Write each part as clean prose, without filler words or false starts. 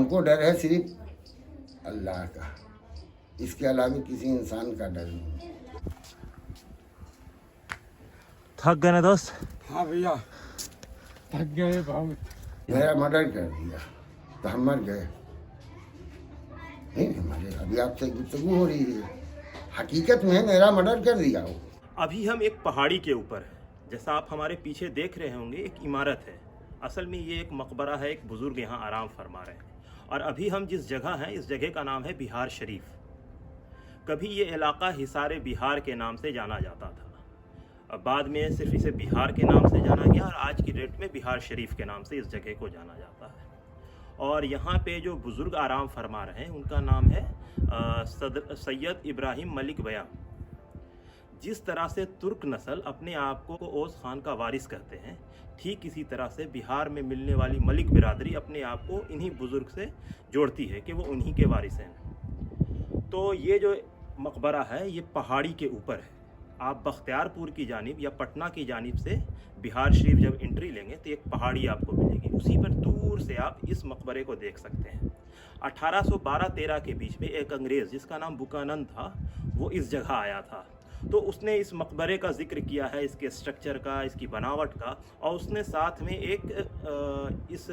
हमको डर है सिर्फ अल्लाह का, इसके अलावा किसी इंसान का डर नहीं। थक गए ना दोस्त? हाँ भैया, थक गए बहुत। मेरा मर्डर कर दिया तो हम मर गए? नहीं मरे, अभी आपसे गुफ्तगू हो रही है, हकीकत में मेरा मर्डर कर दिया हो। अभी हम एक पहाड़ी के ऊपर हैं। जैसा आप हमारे पीछे देख रहे होंगे, एक इमारत है। असल में ये एक मकबरा है, एक बुज़ुर्ग यहाँ आराम फरमा रहे हैं। और अभी हम जिस जगह हैं, इस जगह का नाम है बिहार शरीफ। कभी ये इलाका हिसार बिहार के नाम से जाना जाता था, अब बाद में सिर्फ इसे बिहार के नाम से जाना गया और आज की डेट में बिहार शरीफ के नाम से इस जगह को जाना जाता है। और यहाँ पे जो बुज़ुर्ग आराम फरमा रहे हैं उनका नाम है सैयद इब्राहिम मलिक बया। जिस तरह से तुर्क नस्ल अपने आप को ओस खान का वारिस कहते हैं, ठीक इसी तरह से बिहार में मिलने वाली मलिक बिरादरी अपने आप को इन्हीं बुज़ुर्ग से जोड़ती है कि वो उन्हीं के वारिस हैं। तो ये जो मकबरा है ये पहाड़ी के ऊपर है। आप बख्तियारपुर की जानिब या पटना की जानिब से बिहार शरीफ जब एंट्री लेंगे तो एक पहाड़ी आपको मिलेगी, उसी पर दूर से आप इस मकबरे को देख सकते हैं। 1812-13 के बीच में एक अंग्रेज़ जिसका नाम बुकानन था, वो इस जगह आया था। तो उसने इस मकबरे का जिक्र किया है, इसके स्ट्रक्चर का, इसकी बनावट का, और उसने साथ में एक इस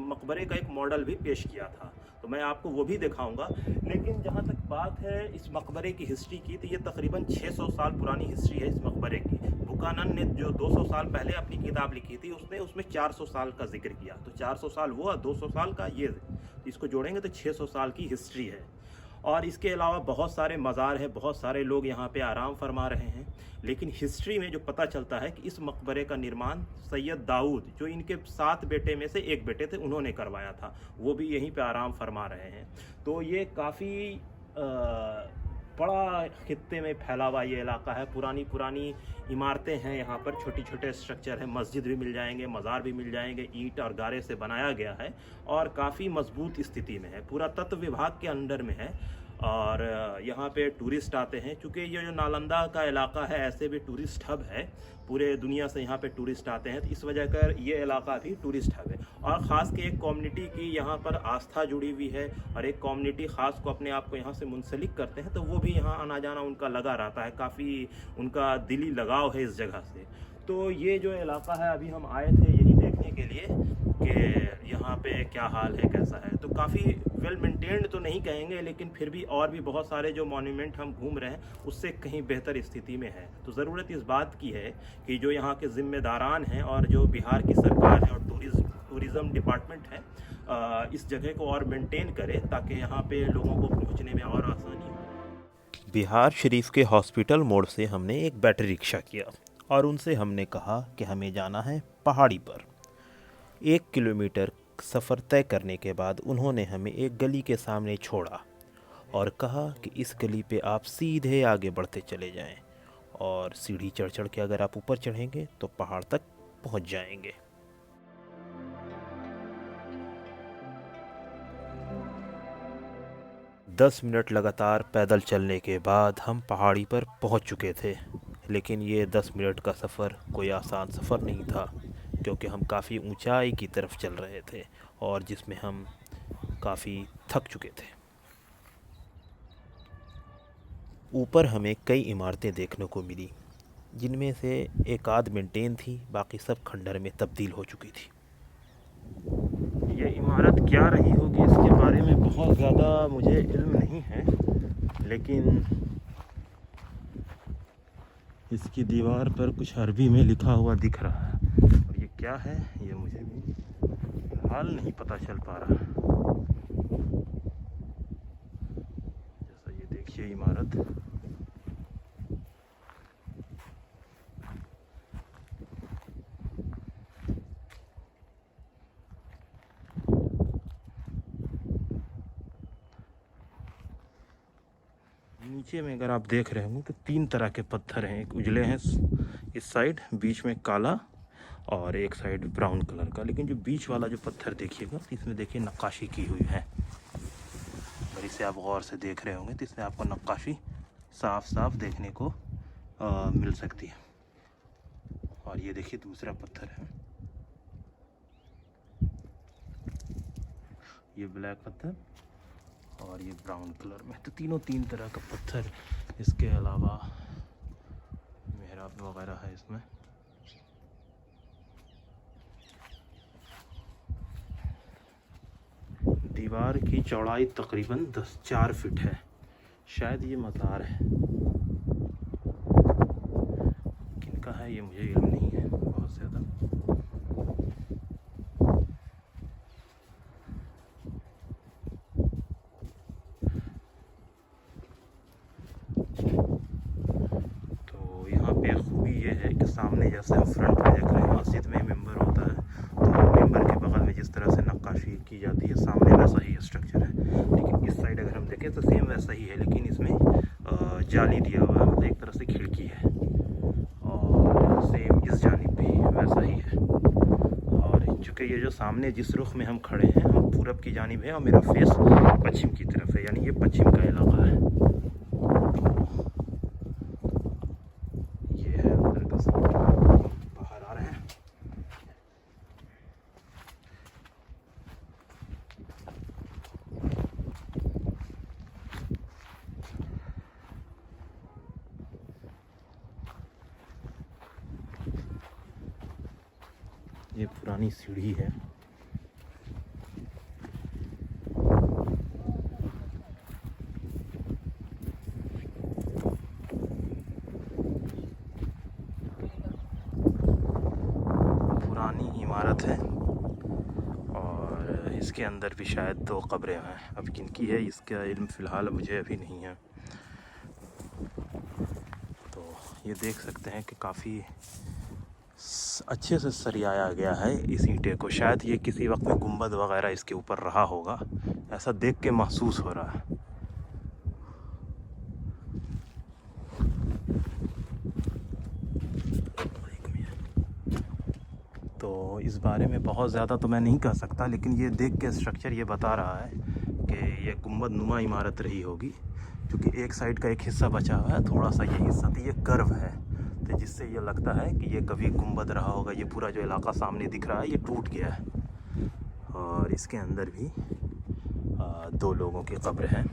मकबरे का एक मॉडल भी पेश किया था। तो मैं आपको वो भी दिखाऊंगा। लेकिन जहाँ तक बात है इस मकबरे की हिस्ट्री की, तो ये तकरीबन 600 साल पुरानी हिस्ट्री है इस मकबरे की। बुकानन ने जो 200 साल पहले अपनी किताब लिखी थी, उसने उसमें 400 साल का जिक्र किया। तो 400 साल वो और 200 साल का ये, इसको जोड़ेंगे तो 600 साल की हिस्ट्री है। और इसके अलावा बहुत सारे मज़ार हैं, बहुत सारे लोग यहाँ पे आराम फरमा रहे हैं। लेकिन हिस्ट्री में जो पता चलता है कि इस मकबरे का निर्माण सैयद दाऊद, जो इनके 7 बेटे में से एक बेटे थे, उन्होंने करवाया था। वो भी यहीं पे आराम फरमा रहे हैं। तो ये काफ़ी बड़ा खित्ते में फैला हुआ ये इलाका है। पुरानी पुरानी इमारतें हैं यहाँ पर, छोटे छोटे स्ट्रक्चर हैं, मस्जिद भी मिल जाएंगे, मज़ार भी मिल जाएंगे। ईंट और गारे से बनाया गया है और काफ़ी मजबूत स्थिति में है। पुरातत्व विभाग के अंडर में है और यहाँ पे टूरिस्ट आते हैं। चूँकि ये जो नालंदा का इलाका है, ऐसे भी टूरिस्ट हब है, पूरे दुनिया से यहाँ पे टूरिस्ट आते हैं, तो इस वजह कर ये इलाका भी टूरिस्ट हब है। और ख़ास के एक कम्युनिटी की यहाँ पर आस्था जुड़ी हुई है और एक कम्युनिटी ख़ास को अपने आप को यहाँ से मुंसलिक करते हैं, तो वो भी यहाँ आना जाना उनका लगा रहता है। काफ़ी उनका दिली लगाव है इस जगह से। तो ये जो इलाका है, अभी हम आए थे यही देखने के लिए कि यहाँ पे क्या हाल है, कैसा है। तो काफ़ी वेल मेंटेन्ड तो नहीं कहेंगे, लेकिन फिर भी और भी बहुत सारे जो मॉन्यूमेंट हम घूम रहे हैं उससे कहीं बेहतर स्थिति में है। तो ज़रूरत इस बात की है कि जो यहाँ के ज़िम्मेदारान हैं और जो बिहार की सरकार है और टूरिज़्म डिपार्टमेंट है, इस जगह को और मेंटेन करे ताकि यहाँ पे लोगों को पहुँचने में और आसानी हो। बिहार शरीफ के हॉस्पिटल मोड़ से हमने एक बैटरी रिक्शा किया और उनसे हमने कहा कि हमें जाना है पहाड़ी पर। 1 किलोमीटर सफ़र तय करने के बाद उन्होंने हमें एक गली के सामने छोड़ा और कहा कि इस गली पे आप सीधे आगे बढ़ते चले जाएं और सीढ़ी चढ़ चढ़ के अगर आप ऊपर चढ़ेंगे तो पहाड़ तक पहुंच जाएंगे। दस मिनट लगातार पैदल चलने के बाद हम पहाड़ी पर पहुंच चुके थे। लेकिन ये 10 मिनट का सफ़र कोई आसान सफ़र नहीं था, क्योंकि हम काफ़ी ऊंचाई की तरफ चल रहे थे और जिसमें हम काफ़ी थक चुके थे। ऊपर हमें कई इमारतें देखने को मिली, जिनमें से एक आध मेंटेन थी, बाकी सब खंडर में तब्दील हो चुकी थी। ये इमारत क्या रही होगी इसके बारे में बहुत ज़्यादा मुझे इल्म नहीं है, लेकिन इसकी दीवार पर कुछ अरबी में लिखा हुआ दिख रहा है और ये क्या है ये मुझे भी हाल नहीं पता चल पा रहा। जैसा ये देखिए इमारत, नीचे में अगर आप देख रहे होंगे तो 3 तरह के पत्थर हैं। एक उजले हैं इस साइड, बीच में काला और एक साइड ब्राउन कलर का। लेकिन जो बीच वाला जो पत्थर देखिएगा, इसमें देखिए नक्काशी की हुई है। अगर इसे आप गौर से देख रहे होंगे तो इसमें आपको नक्काशी साफ साफ देखने को मिल सकती है। और ये देखिए दूसरा पत्थर है, ये ब्लैक पत्थर और ये ब्राउन कलर में, तो तीनों तीन तरह का पत्थर। इसके अलावा मेहराब वगैरह है इसमें। दीवार की चौड़ाई तकरीबन 4 फीट है। शायद ये मज़ार है, किनका है ये मुझे इल्म नहीं है बहुत ज़्यादा। तो यहाँ पे खूबी ये है कि सामने जैसे हम फ्रंट में देख रहे हैं मस्जिद में मेंबर होता है, तो मेंबर के बगल में जिस तरह से नक्काशी की जाती है सामने वैसा ही स्ट्रक्चर है। लेकिन इस साइड अगर हम देखें तो सेम वैसा ही है, लेकिन इसमें जाली दिया हुआ है, मतलब एक तरह से खिड़की है। और सेम इस जानिब भी वैसा ही है। और चूँकि ये जो सामने जिस रुख में हम खड़े हैं, हम पूरब की जानिब है और मेरा फेस पश्चिम की तरफ है, यानी ये पश्चिम का इलाका है। ये है अंदर का सीन, बाहर आ रहे हैं। ये पुरानी सीढ़ी है। पुरानी इमारत है और इसके अंदर भी शायद 2 कब्रें हैं। अब किनकी है इसका इल्म फ़िलहाल मुझे अभी नहीं है। तो ये देख सकते हैं कि काफ़ी अच्छे से सरियाया गया है इस ईंटे को। शायद ये किसी वक्त में गुंबद वगैरह इसके ऊपर रहा होगा, ऐसा देख के महसूस हो रहा है। तो इस बारे में बहुत ज़्यादा तो मैं नहीं कह सकता, लेकिन ये देख के स्ट्रक्चर ये बता रहा है कि ये गुंबद नुमा इमारत रही होगी, क्योंकि एक साइड का एक हिस्सा बचा हुआ है, थोड़ा सा ये हिस्सा, तो ये कर्व है, तो जिससे ये लगता है कि ये कभी गुंबद रहा होगा। ये पूरा जो इलाका सामने दिख रहा है ये टूट गया है। और इसके अंदर भी 2 लोगों की कब्र हैं।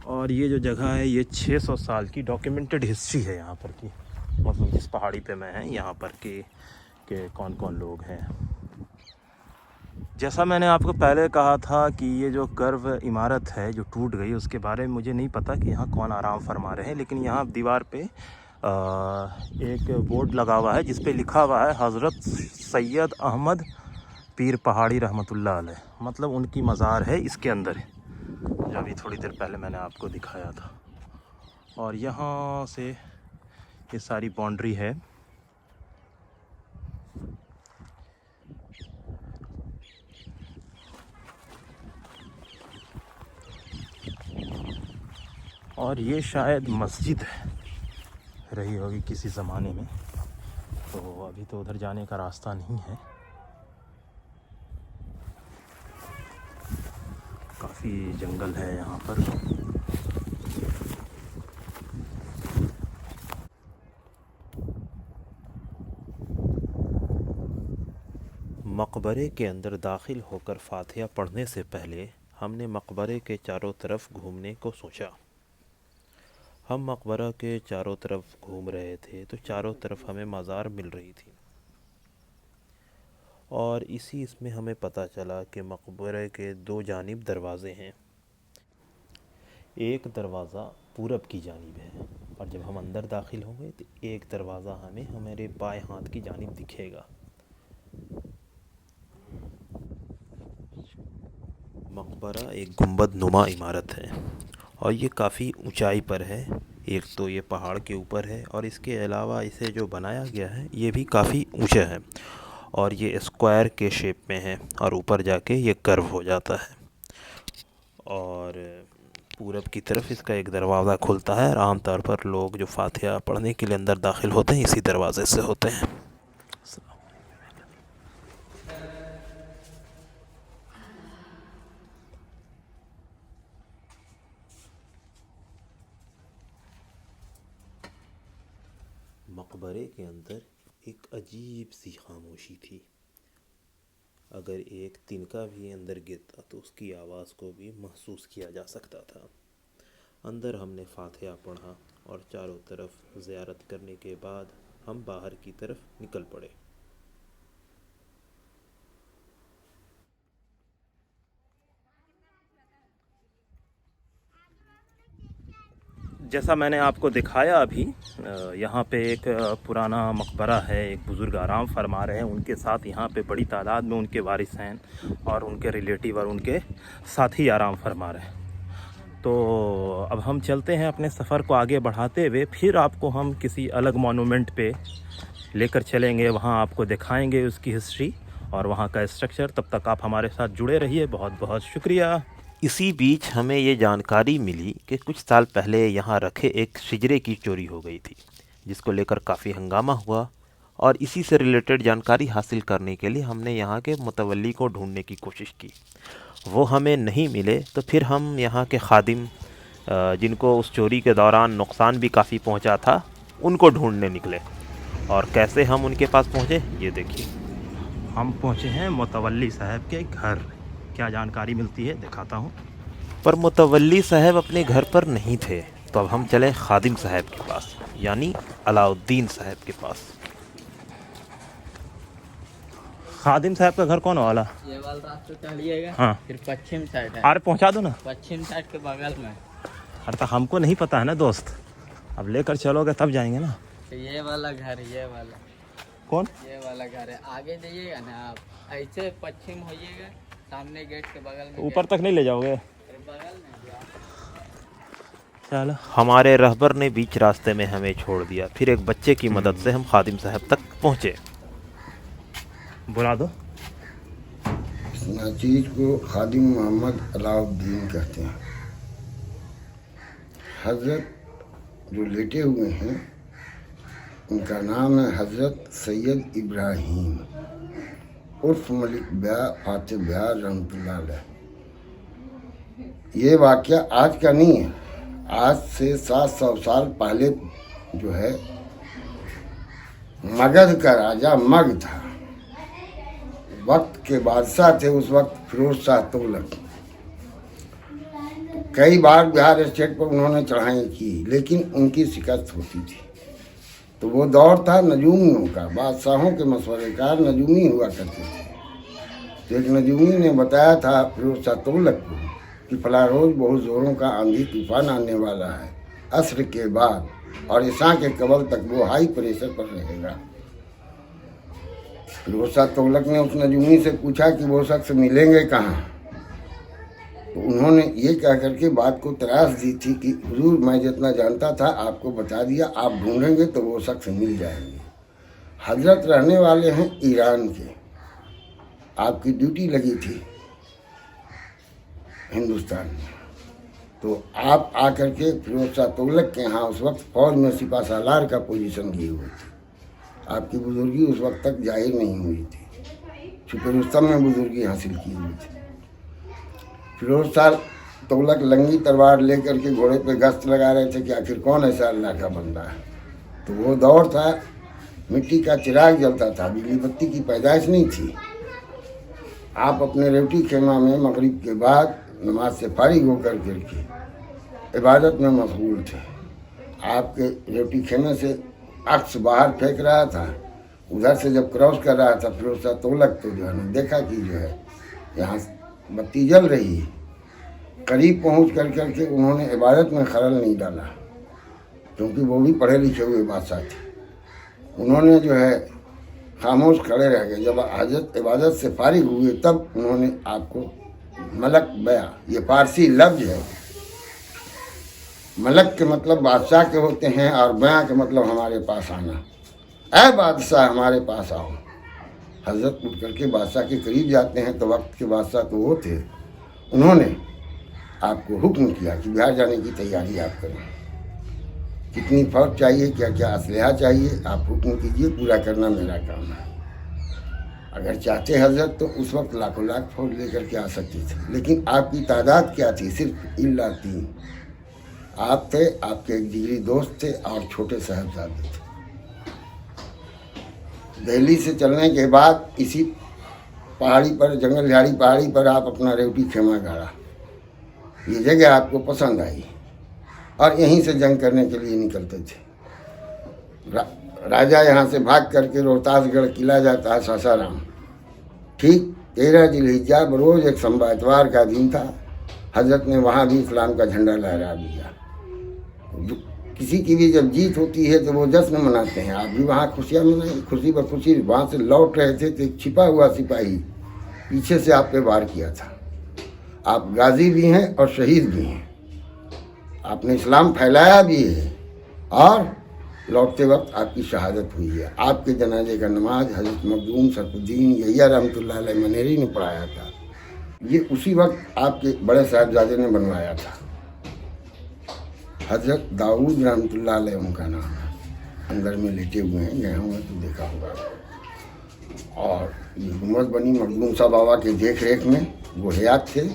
और ये जो जगह है ये 600 साल की डॉक्यूमेंटेड हिस्ट्री है यहाँ पर की, मतलब जिस पहाड़ी पे मैं है यहाँ पर के कौन कौन लोग हैं। जैसा मैंने आपको पहले कहा था कि ये जो कर्व इमारत है जो टूट गई, उसके बारे में मुझे नहीं पता कि यहाँ कौन आराम फरमा रहे हैं, लेकिन यहाँ दीवार पे एक बोर्ड लगा हुआ है जिस पे लिखा हुआ है हज़रत सैयद अहमद पीर पहाड़ी रहमतुल्लाह अलैह, मतलब उनकी मज़ार है इसके अंदर, जो अभी थोड़ी देर पहले मैंने आपको दिखाया था। और यहाँ से ये सारी बाउंड्री है। और ये शायद मस्जिद रही होगी किसी ज़माने में, तो अभी तो उधर जाने का रास्ता नहीं है। काफ़ी जंगल है यहाँ पर। मकबरे के अंदर दाखिल होकर फातिहा पढ़ने से पहले हमने मकबरे के चारों तरफ घूमने को सोचा। हम मकबरा के चारों तरफ घूम रहे थे तो चारों तरफ हमें मज़ार मिल रही थी, और इसमें हमें पता चला कि मकबरे के 2 जानिब दरवाज़े हैं। एक दरवाज़ा पूरब की जानिब है, और जब हम अंदर दाखिल होंगे तो एक दरवाज़ा हमें हमारे बाएं हाथ की जानिब दिखेगा। मकबरा एक गुंबद नुमा इमारत है और ये काफ़ी ऊंचाई पर है। एक तो ये पहाड़ के ऊपर है, और इसके अलावा इसे जो बनाया गया है ये भी काफ़ी ऊंचा है, और ये स्क्वायर के शेप में है, और ऊपर जाके ये कर्व हो जाता है। और पूरब की तरफ इसका एक दरवाज़ा खुलता है, और आमतौर पर लोग जो फातिहा पढ़ने के लिए अंदर दाखिल होते हैं इसी दरवाज़े से होते हैं। मकबरे के अंदर एक अजीब सी खामोशी थी। अगर एक तिनका भी अंदर गिरता तो उसकी आवाज़ को भी महसूस किया जा सकता था। अंदर हमने फातिहा पढ़ा और चारों तरफ ज़ियारत करने के बाद हम बाहर की तरफ निकल पड़े। जैसा मैंने आपको दिखाया अभी, यहाँ पे एक पुराना मकबरा है, एक बुज़ुर्ग आराम फरमा रहे हैं, उनके साथ यहाँ पे बड़ी तादाद में उनके वारिस हैं और उनके रिलेटिव और उनके साथी आराम फरमा रहे हैं। तो अब हम चलते हैं अपने सफ़र को आगे बढ़ाते हुए, फिर आपको हम किसी अलग मोनूमेंट पे लेकर चलेंगे, वहाँ आपको दिखाएंगे उसकी हिस्ट्री और वहाँ का स्ट्रक्चर। तब तक आप हमारे साथ जुड़े रहिए। बहुत बहुत शुक्रिया। इसी बीच हमें ये जानकारी मिली कि कुछ साल पहले यहाँ रखे एक शिजरे की चोरी हो गई थी, जिसको लेकर काफ़ी हंगामा हुआ और इसी से रिलेटेड जानकारी हासिल करने के लिए हमने यहाँ के मुतवल्ली को ढूंढने की कोशिश की। वो हमें नहीं मिले तो फिर हम यहाँ के खादिम, जिनको उस चोरी के दौरान नुकसान भी काफ़ी पहुँचा था, उनको ढूंढने निकले। और कैसे हम उनके पास पहुँचे ये देखिए। हम पहुँचे हैं मुतवल्ली साहब के घर। क्या जानकारी मिलती है दिखाता हूँ। पर मुतवल्ली साहब अपने घर पर नहीं थे, तो अब हम चले खादिम साहब के पास, यानी अलाउद्दीन साहब के पास। खादिम साहब का घर कौन वाला? ये वाला रास्ता चलिएगा, हाँ, फिर पश्चिम साइड है। अरे पहुँचा दो ना। पश्चिम साइड के बगल में। अरे तो हमको नहीं पता है ना दोस्त, अब लेकर चलोगे तब जाएंगे ना। तो ये वाला घर, ये वाला, कौन? ये वाला घर है। आगे जाइएगा ना आप, ऐसे पश्चिम होइएगा, सामने गेट के बगल में। ऊपर तक नहीं ले जाओगे? बगल में चलो। हमारे रहबर ने बीच रास्ते में हमें छोड़ दिया। फिर एक बच्चे की मदद से हम खादिम साहब तक पहुँचे। बुला दो। इस नाचीज को खादिम मोहम्मद अलाउद्दीन कहते हैं। हजरत जो लेटे हुए हैं उनका नाम है हजरत सैयद इब्राहिम उर्फ मलिक ब्या फातिह ब्या रहमतुल्लाह अलैह। ये वाक़या आज का नहीं है, आज से 700 साल पहले जो है मगध का राजा मगध था, वक्त के बादशाह थे उस वक्त फिरोज शाह तुगलक। कई बार बिहार स्टेट पर उन्होंने चढ़ाई की, लेकिन उनकी शिकस्त होती थी। तो वो दौर था नजूमियों का, बादशाहों के मशवरेकार नजूमी हुआ करते थे। तो एक नजूमी ने बताया था फिरोज शाह तुगलक को कि फला रोज़ बहुत ज़ोरों का आंधी तूफान आने वाला है, असर के बाद और ईसा के कबल तक वो हाई प्रेशर पर रहेगा। फिरोज शाह तुगलक ने उस नजूमी से पूछा कि वो शख्स मिलेंगे कहाँ। तो उन्होंने ये कह करके बात को तराश दी थी कि हुजूर मैं जितना जानता था आपको बता दिया, आप ढूंढेंगे तो वो शख्स मिल जाएंगे। हजरत रहने वाले हैं ईरान के, आपकी ड्यूटी लगी थी हिंदुस्तान में, तो आप आकर के फिरोज शाह तुगलक के यहाँ उस वक्त फौज में सिपा सालार का पोजीशन लिए हुए थे। आपकी बुजुर्गी उस वक्त तक जाहिर नहीं हुई थी, छुपे रुस्तम में बुजुर्गी हासिल की हुई थी। फिरोज शाह तुगलक लंगी तलवार लेकर के घोड़े पे गश्त लगा रहे थे कि आखिर कौन ऐसा अल्लाह का बंदा है। तो वो दौर था मिट्टी का चिराग जलता था, बिजली बत्ती की पैदाइश नहीं थी। आप अपने रेवटी खेमा में मगरिब के बाद नमाज से फारिग होकर के इबादत में मशगूल थे। आपके रेवटी खेमे से अक्स बाहर फेंक रहा था, उधर से जब क्रॉस कर रहा था फिरोज शाह तुगलक, तो जो है ना देखा कि जो है यहाँ बत्ती जल रही है। करीब पहुँच कर करके उन्होंने इबादत में खलल नहीं डाला, क्योंकि वो भी पढ़े लिखे हुए बादशाह थे। उन्होंने जो है खामोश खड़े रह गए। जब हजरत इबादत से फारिग हुए तब उन्होंने आपको मलक बया, ये फारसी लफ्ज है। मलक के मतलब बादशाह के होते हैं और बया के मतलब हमारे पास आना। ऐ बादशाह हमारे पास आओ। हजरत उठ करके बादशाह के करीब जाते हैं तो वक्त के बादशाह तो वो थे, उन्होंने आपको हुक्म किया कि बिहार जाने की तैयारी आप करें। कितनी फौज चाहिए, क्या क्या असलहा चाहिए, आप हुक्म कीजिए, पूरा करना मेरा काम है। अगर चाहते हजरत तो उस वक्त लाखों लाख फौज लेकर के आ सकती थी, लेकिन आपकी तादाद क्या थी? सिर्फ इल्ला 3। आप थे, आपके एक जिगरी दोस्त थे और छोटे साहबजादे थे। दिल्ली से चलने के बाद इसी पहाड़ी पर, जंगल झाड़ी पहाड़ी पर आप अपना रेवटी खेमा गाड़ा। ये जगह आपको पसंद आई और यहीं से जंग करने के लिए निकलते थे। राजा यहाँ से भाग करके रोहतासगढ़ किला जाता है सासाराम। ठीक 13 जिलहिज्जा बरोज एक संभा इतवार का दिन था। हजरत ने वहाँ भी इस्लाम का झंडा लहरा दिया। किसी की भी जब जीत होती है तो वो जश्न मनाते हैं। आप भी वहाँ खुशियाँ मनाई, खुशी ब खुशी वहाँ से लौट रहे थे तो एक छिपा हुआ सिपाही पीछे से आप पे वार किया था। आप गाजी भी हैं और शहीद भी हैं। आपने इस्लाम फैलाया भी है और लौटते वक्त आपकी शहादत हुई है। आपके जनाजे का नमाज हजरत मखदूम सरफुद्दीन यहिया रहमतुल्लाह अलैह मनेरी ने पढ़ाया था। ये उसी वक्त आपके बड़े साहबजादे ने बनवाया था। हजरत दाऊद रहमतुल्लाह अलैह उनका नाम है। अंदर में लेटे हुए हैं, गए हुए तो देखा होगा। और ये गुम्बद बनी मखदूम साहब बाबा के देख रेख में, वो हयात थे।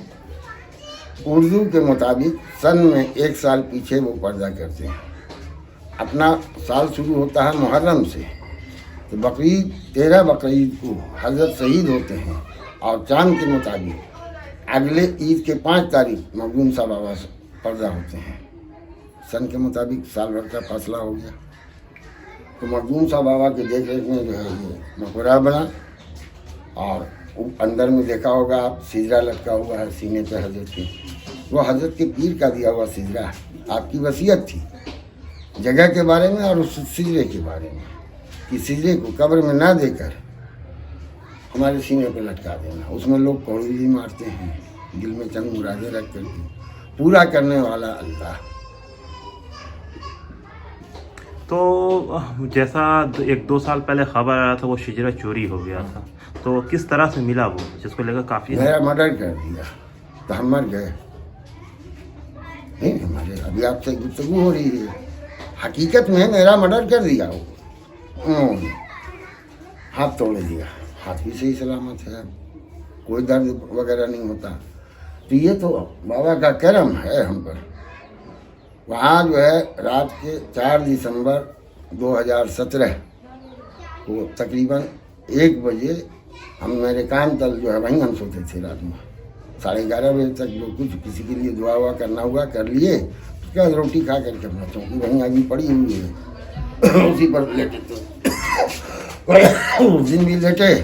उर्दू के मुताबिक सन में 1 साल पीछे वो पर्दा करते हैं। अपना साल शुरू होता है मुहर्रम से, तो बकरीद 13 बकरीद को हजरत शहीद होते हैं और चांद के मुताबिक अगले ईद के 5 तारीख मखदूम साहब बाबा से पर्दा होते हैं। सन के मुताबिक साल भर का फासला हो गया। तो मखदूम साहब बाबा के देख रेख में जो है ये मकबरा बना और अंदर में देखा होगा आप सिजरा लटका हुआ है सीने पे हजरत के। वो हजरत के पीर का दिया हुआ सिजरा आपकी वसीयत थी जगह के बारे में और उस सिजरे के बारे में कि सिजरे को कब्र में ना देकर हमारे सीने पे लटका देना। उसमें लोग कौड़ी भी मारते हैं, दिल में चंद मुरादें रख करके, पूरा करने वाला अल्लाह। तो जैसा 1-2 साल पहले खबर आया था वो शिजरा चोरी हो गया था, तो किस तरह से मिला वो, जिसको लेकर काफ़ी मेरा मर्डर कर दिया तो हम मर गए। नहीं हमारे अभी आपसे गुफ्तगू हो रही है, हकीकत में मेरा मर्डर कर दिया वो। हाथ तोड़ दिया, हाथ भी सही सलामत है, कोई दर्द वगैरह नहीं होता। तो ये तो बाबा का करम है हम पर। वहाँ जो है रात के 4 दिसंबर 2017 को तकरीबन 1 बजे हम मेरे कान तल जो है वहीं हम सोते थे रात में। 11:30 बजे तक जो कुछ किसी के लिए दुआ हुआ करना हुआ कर लिए, उसके बाद रोटी खा करके अपना चौकी वहीं आगे पड़ी हुई है उसी पर लेटे थे। उस दिन भी लेटे।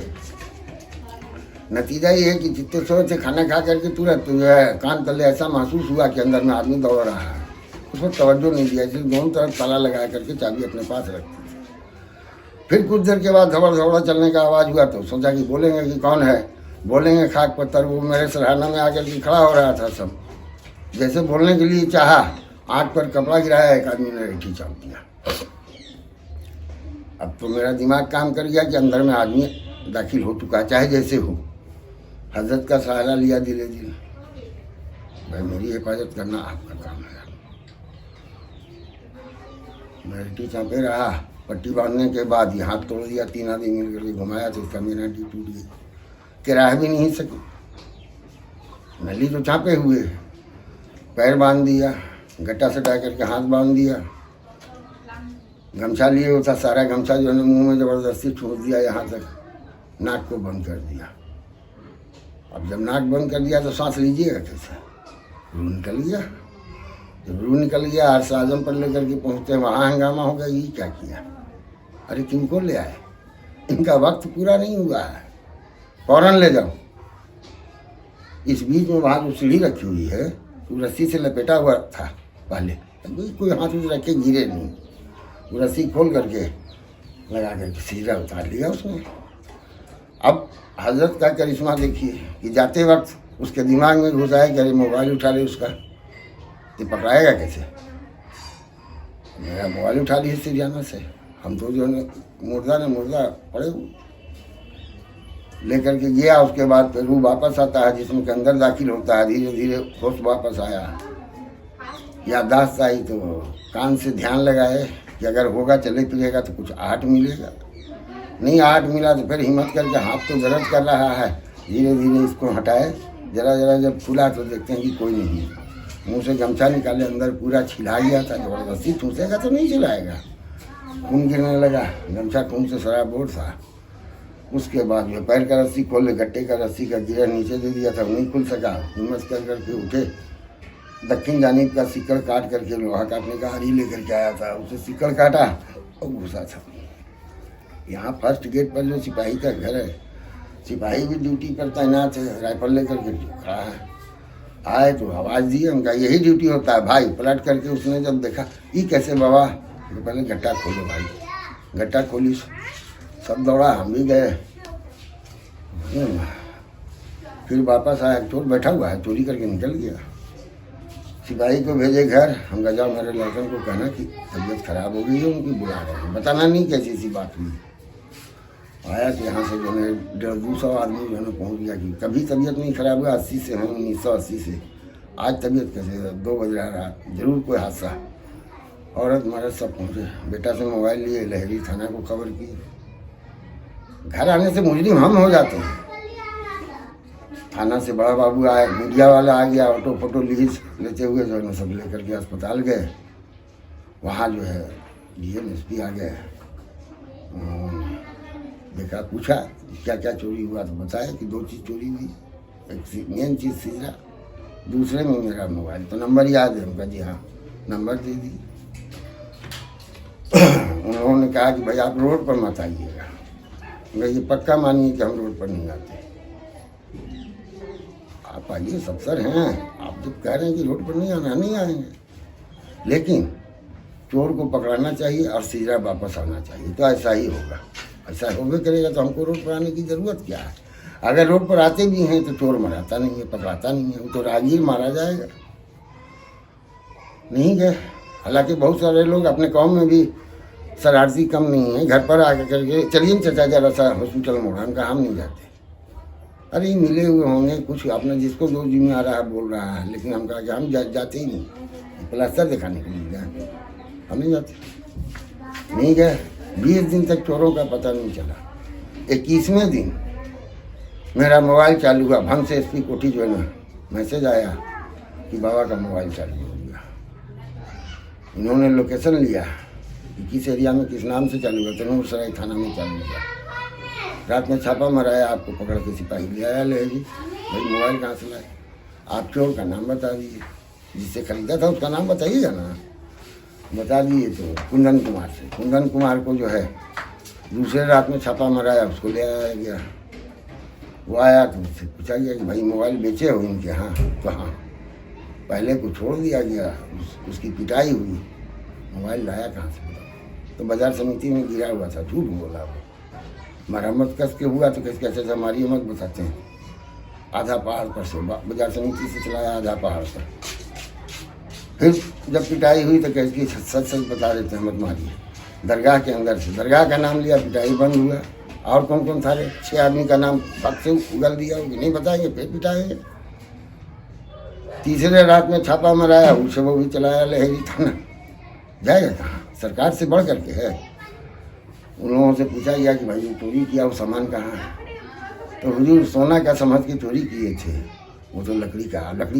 नतीजा ये है कि जितने सोए थे खाना खा करके तुरंत जो है कान तले ऐसा महसूस हुआ कि अंदर में आदमी दौड़ रहा है। उस पर तवज्जो नहीं दिया, इसलिए दोनों तरफ ताला लगा करके चाबी अपने पास रखती थी। फिर कुछ देर के बाद धबड़ धबड़ा चलने का आवाज़ हुआ तो सोचा कि बोलेंगे कि कौन है, बोलेंगे खाक पत्थर। वो मेरे सराहना में आकर के खड़ा हो रहा था सब। जैसे बोलने के लिए चाहा, आँख पर कपड़ा गिराया, एक आदमी ने रेठी चाप दिया। अब तो मेरा दिमाग काम कर गया कि अंदर में आदमी दाखिल हो चुका, चाहे जैसे हो। हजरत का सहारा लिया धीरे धीरे। भाई मेरी हिफाजत करना आपका काम है। मैं रेठी चापे रहा, पट्टी बांधने के बाद ये हाथ तोड़ दिया। 3 आदमी मिल करके घुमाया तो इसका मेरा हड्डी टूट गई, किराया भी नहीं सकी। नली तो चापे हुए, पैर बांध दिया, गट्टा सटा करके हाथ बांध दिया। गमछा लिए होता, सारा गमछा जो है मुंह में ज़बरदस्ती ठूस दिया, यहाँ तक नाक को बंद कर दिया। अब जब नाक बंद कर दिया तो सांस लीजिएगा कैसे? रूह निकल गया। जब रूह निकल गया, आरसा आजम पर लेकर के पहुँचते हैं, वहाँ हंगामा हो गया। ये क्या किया? अरे किनको ले आए? इनका वक्त पूरा नहीं हुआ है, फौरन ले जाओ। इस बीच में वहाँ जो सीढ़ी रखी हुई है वो रस्सी से लपेटा हुआ था पहले, कोई हाथ में रख के गिरे नहीं। वो रस्सी खोल करके लगा करके सीधा उतार लिया उसने। अब हजरत का करिश्मा देखिए कि जाते वक्त उसके दिमाग में घुस आया कि अरे मोबाइल उठा ले उसका, तो पकड़ाएगा कैसे? मेरा मोबाइल उठा ली सीरियाना से। हम तो जो है मुर्दा ने मुर्दा पड़े लेकर के गया। उसके बाद फिर रूह वापस आता है, जिसम के अंदर दाखिल होता है। धीरे धीरे होश वापस आया, याददाश्त आई तो कान से ध्यान लगाए कि अगर होगा चले फिरेगा तो कुछ आहट मिलेगा। नहीं आहट मिला तो फिर हिम्मत करके, हाथ तो दर्द कर रहा है, धीरे धीरे इसको हटाए। जरा जरा जब खुला तो देखते हैं कि कोई नहीं। मुंह से गमछा निकाले, अंदर पूरा छिला गया था। ज़बरदस्ती ठूसेगा तो नहीं छिलाएगा। खून गिरने लगा, गमछा खून से सराबोर था। उसके बाद में पैर का रस्सी खोले, गट्टे का रस्सी का गिरा नीचे दे दिया था, नहीं खुल सका। हिम्मत कर करके उठे, दक्षिण जानिब का सिकड़ काट करके, लोहा काटने का आरी लेकर के आया था, उसे सिकड़ काटा और घुसा था। यहाँ फर्स्ट गेट पर जो सिपाही का घर है, सिपाही भी ड्यूटी पर तैनात है, राइफल लेकर के खड़ा है। आए तो आवाज़ दी, उनका यही ड्यूटी होता है भाई। पलट करके उसने जब देखा, ये कैसे बाबा, तो पहले गट्टा खोलो भाई। गट्टा खोली, सब दौड़ा, हम भी गए। फिर वापस आया, चोर बैठा हुआ है, चोरी करके निकल गया। सिपाही को भेजे घर, हम कहा जाओ मेरे लड़कन को कहना कि तबीयत खराब हो गई है, उनकी बुला रहे हैं, बताना नहीं कैसी सी बात हुई। आया कि यहाँ से जो है 150-200 आदमी जो है पहुँच गया कि कभी तबीयत नहीं खराब हुआ, 80 से हैं, 1980 से। आज तबीयत कैसे, 2 बज रहा रात, जरूर कोई हादसा। औरत मर्द सब पहुँचे, बेटा से मोबाइल लिए, लहरी थाना को खबर की। घर आने से मुजरिम हम हो जाते हैं। थाना से बड़ा बाबू आए, मीडिया वाला आ गया, ऑटो फोटो लेते हुए जो है सब लेकर के अस्पताल गए। वहाँ जो है डीएम एसपी आ गए, देखा, पूछा क्या क्या चोरी हुआ, तो बताया कि 2 चीज़ चोरी हुई। एक मेन चीज़ सिजरा, दूसरे में मेरा मोबाइल। तो नंबर याद है उनका? जी हाँ, नंबर दे दी। उन्होंने कहा कि भाई आप रोड पर मत आइएगा। मैं ये पक्का मानिए कि हम रोड पर नहीं आते। आप आइए, सब सर हैं, आप जब कह रहे हैं कि रोड पर नहीं आना, नहीं आएंगे, लेकिन चोर को पकड़ना चाहिए और सिजरा वापस आना चाहिए। तो ऐसा ही होगा, ऐसा होबे करेगा तो हमको रोड पर आने की ज़रूरत क्या है? अगर रोड पर आते भी हैं तो चोर मराता नहीं है, पकड़ाता नहीं है, तो राहगीर मारा जाएगा। नहीं गए। हालांकि बहुत सारे लोग अपने कौम में भी शरारती कम नहीं है, घर पर आकर करके चलिए चचा जरा सा हॉस्पिटल मोड़, हम कहा हम नहीं जाते। अरे मिले हुए होंगे कुछ, आपने जिसको जो जिम्मे आ रहा है बोल रहा है, लेकिन हम कहा कि हम जाते ही नहीं, प्लास्टर दिखाने के लिए जाए, हम नहीं जाते। नहीं गए। 20 दिन तक चोरों का पता नहीं चला। 21वें दिन मेरा मोबाइल चालू हुआ, भंग से एसपी कोठी जो है ना, मैसेज आया कि बाबा का मोबाइल चालू हो गया। इन्होंने लोकेशन लिया कि किस एरिया में किस नाम से चालू हुआ, तो नूरसराय थाना में चालू हुआ। रात में छापा मराया, आपको पकड़ के सिपाही ले आया, ले जी भाई मोबाइल कहाँ से लाए, आप चोर का नाम बता दीजिए, जिससे खरीदा था उसका नाम बताइएगा ना। बता दिए तो कुंदन कुमार से। कुंदन कुमार को जो है दूसरे रात में छापा मराया, उसको ले आया गया। वो आया तो उससे पूछा गया कि भाई मोबाइल बेचे हो इनके? हाँ। तो हाँ, पहले को छोड़ दिया गया, उसकी पिटाई हुई, मोबाइल लाया कहाँ से? तो बाजार समिति में गिरा हुआ था, झूठ बोला वो। मरम्मत कस के हुआ तो कैसे हमारी मत बताते हैं। आधा पहाड़ पर से बाजार समिति से चलाया, आधा पहाड़ पर। फिर जब पिटाई हुई तो कैसे सच सच बता देते हैं, मत मारिए। दरगाह के अंदर से, दरगाह का नाम लिया, पिटाई बंद हुआ। और कौन कौन था? 6 आदमी का नाम फट से उगल दिया, नहीं बताएंगे, फिर पिटाएंगे। तीसरे रात में छापा मराया, उसे वो भी चलाया लहरी थाना। जाएगा कहाँ? सरकार से बढ़ करके है। उन लोगों से पूछा गया कि भाई चोरी किया, वो सामान कहाँ है? तो हुजूर सोना का समझ के चोरी किए थे, वो तो लकड़ी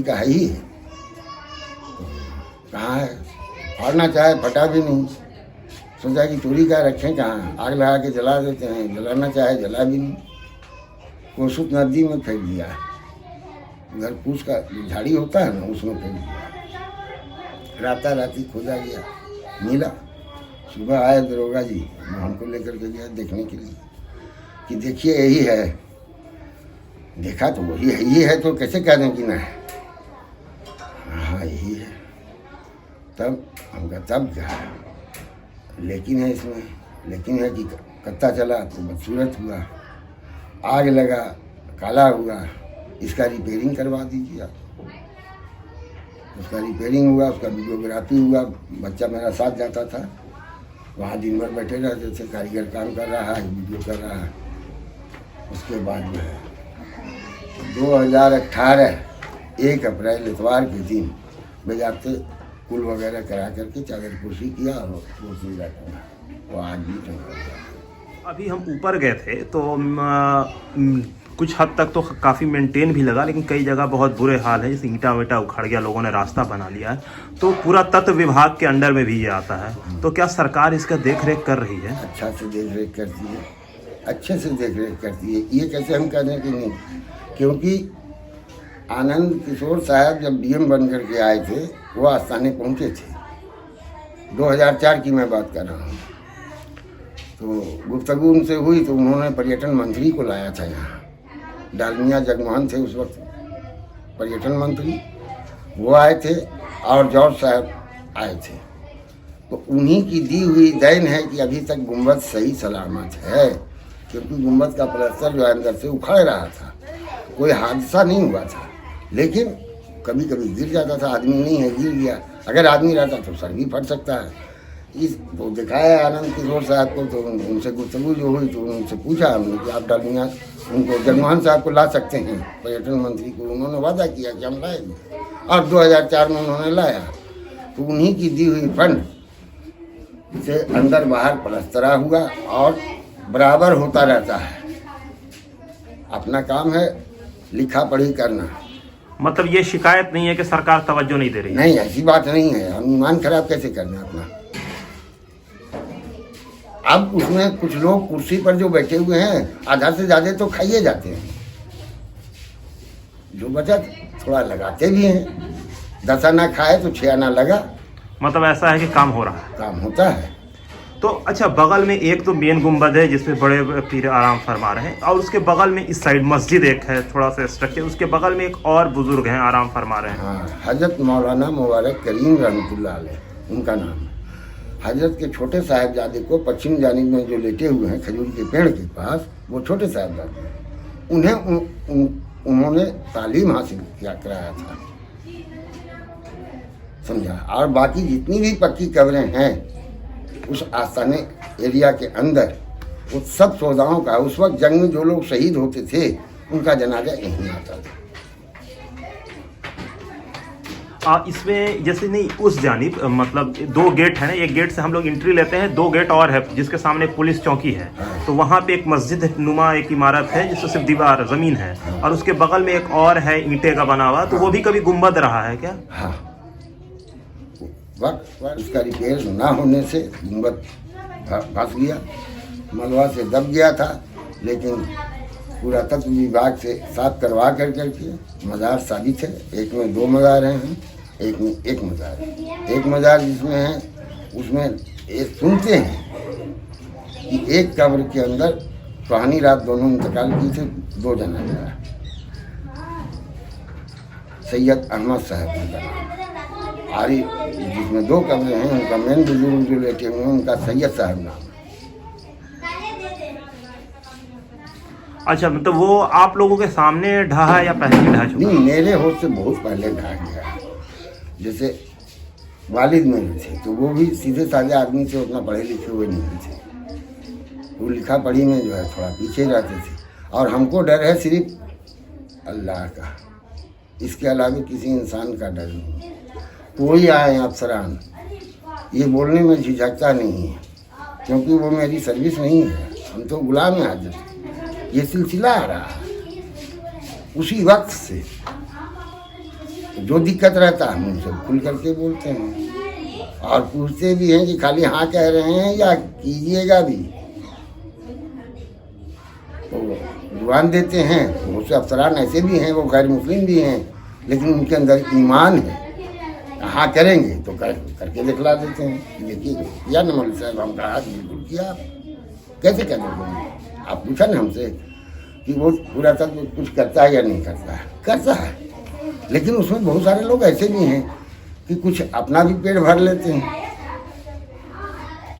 का है ही है। तो कहाँ है? फाड़ना चाहे फटा भी नहीं, सोचा कि चोरी का रखें कहाँ, आग लगा के जला देते हैं, जलाना चाहे जला भी नहीं। कोसुत नदी में फेंक दिया, उधर पूछ का झाड़ी होता है ना, उसमें फेंक दिया। राता राती खोजा गया, मिला। सुबह आए दरोगा जी, हमको लेकर के गया देखने के लिए कि देखिए यही है। देखा तो वही है, ये है तो कैसे कह दें कि ना है? हाँ यही है। तब हमका तब क्या, लेकिन है इसमें, लेकिन है कि कत्ता चला तो बदसूरत हुआ, आग लगा, काला हुआ, इसका रिपेयरिंग करवा दीजिए आप। उसका रिपेयरिंग हुआ, उसका वीडियोग्राफी हुआ। बच्चा मेरा साथ जाता था, वहाँ दिन भर बैठे रहते थे, कारीगर काम कर रहा है, वीडियो कर रहा है। उसके बाद में 2018 1 अप्रैल इतवार के दिन बजाते कुल वगैरह करा करके चादर पोशी किया और वो सीधा किया। वो आज भी चल। अभी हम ऊपर गए थे तो कुछ हद तक तो काफ़ी मेंटेन भी लगा, लेकिन कई जगह बहुत बुरे हाल है, जैसे ईंटा वीटा उखड़ गया, लोगों ने रास्ता बना लिया है। तो पूरा तत्व विभाग के अंडर में भी ये आता है, तो क्या सरकार इसका देख रेख कर रही है? अच्छा से देख रेख करती है। अच्छे से देख रेख करती है। ये कैसे हम कह रहे हैं कि नहीं, क्योंकि आनंद किशोर साहब जब डीएम बन करके आए थे वो आस्थाने पहुँचे थे, 2004 की मैं बात कर रहा हूँ। तो गुफ्तगू उनसे हुई तो उन्होंने पर्यटन मंत्री को लाया था यहाँ, डालमिया जगमोहन थे उस वक्त पर्यटन मंत्री, वो आए थे और जॉर्ज साहब आए थे। तो उन्हीं की दी हुई देन है कि अभी तक गुंबद सही सलामत है, क्योंकि गुंबद का प्लास्टर जो है अंदर से उखड़ रहा था, कोई हादसा नहीं हुआ था, लेकिन कभी कभी गिर जाता था। आदमी नहीं है, गिर गया, अगर आदमी रहता तो सर भी फट सकता है। इस वो दिखाया आनंद किशोर साहब को, तो उनसे गुफ्तगू जो हुई तो उनसे पूछा हमने कि आप डालमिया उनको जगमोहन साहब को ला सकते हैं, पर्यटन मंत्री को। उन्होंने वादा किया कि हम लाएंगे और 2004 में उन्होंने लाया। तो उन्हीं की दी हुई फंड से अंदर बाहर पलस्तरा हुआ और बराबर होता रहता है। अपना काम है लिखा पढ़ी करना। मतलब ये शिकायत नहीं है कि सरकार तवज्जो नहीं दे रही है? नहीं, ऐसी बात नहीं है। हम ईमान खराब कैसे करना अपना। अब उसमें कुछ लोग कुर्सी पर जो बैठे हुए हैं आधा से ज़्यादा तो खाइए जाते हैं, जो बचा थोड़ा लगाते भी हैं। 10 आना खाए तो 6 आना लगा। मतलब ऐसा है कि काम हो रहा है, काम होता है। तो अच्छा, बगल में एक तो मेन गुंबद है जिसमें बड़े पीर आराम फरमा रहे हैं, और उसके बगल में इस साइड मस्जिद एक है, थोड़ा सा स्ट्रक्चर, उसके बगल में एक और बुजुर्ग हैं आराम फरमा रहे हैं। हाँ, हजरत मौलाना मुबारक करीम रहमतुल्लाह अलैह उनका नाम है। हजरत के छोटे साहिबजादे को पश्चिम जानिब में जो लेटे हुए हैं खजूर के पेड़ के पास, वो छोटे साहिबजादे हैं। उन्हें उन्होंने तालीम हासिल किया कराया था, समझा। और बाकी जितनी भी पक्की कब्रें हैं उस आस्थाने एरिया के अंदर, वो सब सौदाओं का, उस वक्त जंग में जो लोग शहीद होते थे उनका जनाजा यहीं आता था। इसमें जैसे नहीं उस जानिब, मतलब 2 गेट है ना, एक गेट से हम लोग एंट्री लेते हैं, 2 गेट और है जिसके सामने पुलिस चौकी है। हाँ। तो वहाँ पे एक मस्जिद नुमा एक इमारत है जिसमें सिर्फ दीवार ज़मीन है। हाँ। और उसके बगल में एक और है ईंटे का बना हुआ, तो वो भी कभी गुंबद रहा है क्या? हाँ, वक्त उसका रिपेयर ना होने से गुंबद फंस गया, मलबा से दब गया था। लेकिन पुरातत्व विभाग से साफ करवा कर करके मज़ार साबित है। एक में 2 मज़ार हैं, एक में 1 मज़ार है। 1 मज़ार जिसमें है उसमें एक सुनते हैं कि एक कब्र के अंदर सुहानी रात दोनों इंतकाल की थे, 2 जना गया। सैयद अहमद साहब उनका नाम। आरी जिसमें 2 कब्रें हैं, उनका मेन बुजुर्ग जो लेटे हुए हैं उनका सैयद साहब नाम है। अच्छा, मतलब वो आप लोगों के सामने ढहा है या पहले ही ढहा चुका? नहीं, मेरे होश से बहुत पहले ढह गया। जैसे वालिद मेरे थे तो वो भी सीधे साधे आदमी से उतना पढ़े लिखे हुए नहीं थे, वो लिखा पढ़ी में जो है थोड़ा पीछे रहते थे। और हमको डर है सिर्फ अल्लाह का, इसके अलावा किसी इंसान का डर नहीं। कोई आए अफसरान, ये बोलने में झिझकता नहीं है, क्योंकि वो मेरी सर्विस नहीं है, हम तो गुलाम हैं हाजत। ये सिलसिला आ रहा है उसी वक्त से, जो दिक्कत रहता है हम उनसे खुल करके बोलते हैं और पूछते भी हैं कि खाली हाँ कह रहे हैं या कीजिएगा भी। तो जुबान देते हैं। बहुत से अफसरान ऐसे भी हैं, वो गैर मुस्लिम भी हैं, लेकिन उनके अंदर ईमान है। हाँ करेंगे तो करके दिखला देते हैं। देखिए किया ना मौलवी साहब, हम कहा बिल्कुल किया। कैसे कर देंगे? आप पूछा ना हमसे कि वो पूरा तक कुछ करता है या नहीं करता है। करता है, लेकिन उसमें बहुत सारे लोग ऐसे भी हैं कि कुछ अपना भी पेट भर लेते हैं